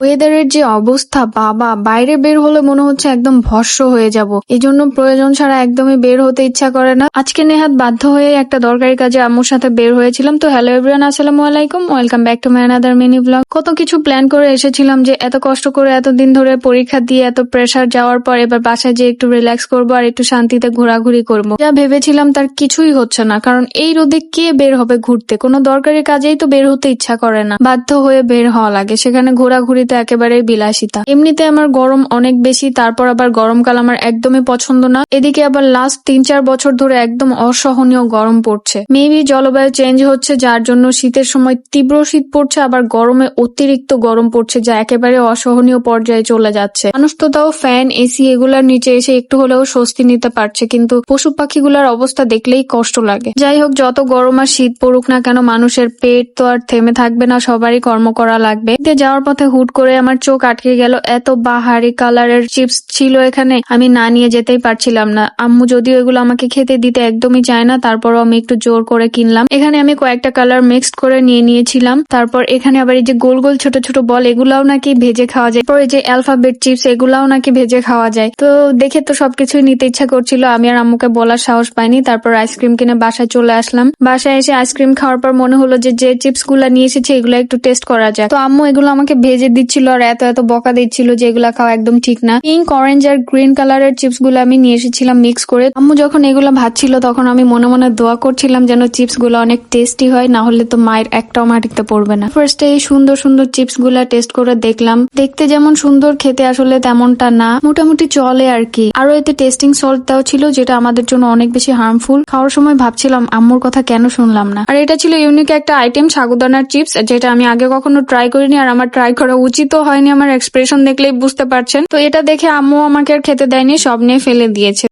ওয়েদারের যে অবস্থা বাবা, বাইরে বের হলে মনে হচ্ছে একদম ভস্ম হয়ে যাব। এই জন্য প্রয়োজন ছাড়া একদমই বের হতে ইচ্ছা করে না। আজকে নেহাত বাধ্য হয়ে একটা দরকারি কাজে আম্মুর সাথে বের হয়েছিলাম। তো হ্যালো এভরিওয়ান, আসসালামু আলাইকুম, welcome back to my another mini blog. কত কিছু প্ল্যান করে এসেছিলাম যে এত কষ্ট করে এতদিন ধরে পরীক্ষা দিয়ে এত প্রেসার যাওয়ার পর এবার বাসায় যেয়ে একটু রিল্যাক্স করবো আর একটু শান্তিতে ঘোরাঘুরি করবো। যা ভেবেছিলাম তার কিছুই হচ্ছে না, কারণ এই রোদে কে বের হবে ঘুরতে? কোনো দরকারি কাজেই তো বের হতে ইচ্ছা করে না, বাধ্য হয়ে বের হওয়া লাগে। সেখানে ঘোরাঘুরি তো একেবারেই বিলাসিতা। এমনিতে আমার গরম অনেক বেশি, তারপর আবার গরমকাল আমার একদমই পছন্দ না। এদিকে আবার লাস্ট 3-4 বছর ধরে একদম অসহনীয় গরম পড়ছে। মেবি জলবায়ু চেঞ্জ হচ্ছে, যার জন্য শীতের সময় তীব্র শীত পড়ছে, আবার গরমে অতিরিক্ত গরম পড়ছে, যা একেবারে অসহনীয় পর্যায়ে চলে যাচ্ছে। মানুষ তো তাও ফ্যান, এসি এগুলার নিচে এসে একটু হলেও স্বস্তি নিতে পারছে, কিন্তু পশু পাখিগুলার অবস্থা দেখলেই কষ্ট লাগে। যাই হোক, যত গরম আর শীত পড়ুক না কেন, মানুষের পেট তো আর থেমে থাকবে না, সবারই কর্ম করা লাগবে। যাওয়ার পথে হুট করে আমার চোখ আটকে গেল। এত বাহারি কালারের চিপস ছিল এখানে, আমি না নিয়ে যেতেই পারছিলাম না। আম্মু যদিও এগুলো আমাকে খেতে দিতে একদমই চায় না, তারপরও আমি একটু জোর করে কিনলাম। এখানে আমি কয়েকটা কালার মিক্সড করে নিয়েছিলাম। তারপর এখানে আবার এই যে গোল গোল ছোট ছোট বল, এগুলাও নাকি ভেজে খাওয়া যায়। তারপর এই যে অ্যালফাবেট চিপস, এগুলাও নাকি ভেজে খাওয়া যায়। তো দেখে তো সবকিছুই নিতে ইচ্ছা করছিল, আমি আর আম্মুকে বলার সাহস পাইনি। তারপর আইসক্রিম কিনে বাসায় চলে আসলাম। বাসায় এসে আইসক্রিম খাওয়ার পর মনে হলো যে চিপস গুলা নিয়ে এসেছে এগুলো একটু টেস্ট করা যায়। তো আম্মু এগুলো আমাকে ভেজে দিচ্ছিল আর এত এত বকা দিচ্ছিল যে এগুলা খাওয়া একদম ঠিক না। পিঙ্ক, অরেঞ্জ আর গ্রিন কালারের চিপস গুলো আমি নিয়ে এসেছিলাম মিক্স করে। আম্মু যখন এগুলো ভাজছিল তখন আমি মনে মনে দোয়া করছিলাম যেন চিপস গুলো অনেক টেস্টি হয়, না হলে তো মায়ের একটাও মাটিতে পড়বে না। ফার্স্টে এই সুন্দর সুন্দর চিপস গুলা টেস্ট করে দেখলাম। দেখতে যেমন সুন্দর, খেতে আসলে তেমনটা না, মোটামুটি চলে আর কি। আরো এতে টেস্টিং সল্ট দেওয়া ছিল, যেটা আমাদের জন্য অনেক বেশি হার্মফুল। খাওয়ার সময় ভাবছিলাম আম্মুর কথা কেন শুনলাম না। আর এটা ছিল ইউনিক একটা আইটেম, সাগুদানার চিপস, যেটা আমি আগে কখনো ট্রাই করিনি, আর আমার ট্রাই করা উচিত হয়নি। আমার এক্সপ্রেশন দেখলেই বুঝতে পারছেন। তো এটা দেখে আম্মু আমাকে আর খেতে দেয়নি, সব নিয়ে ফেলে দিয়েছে।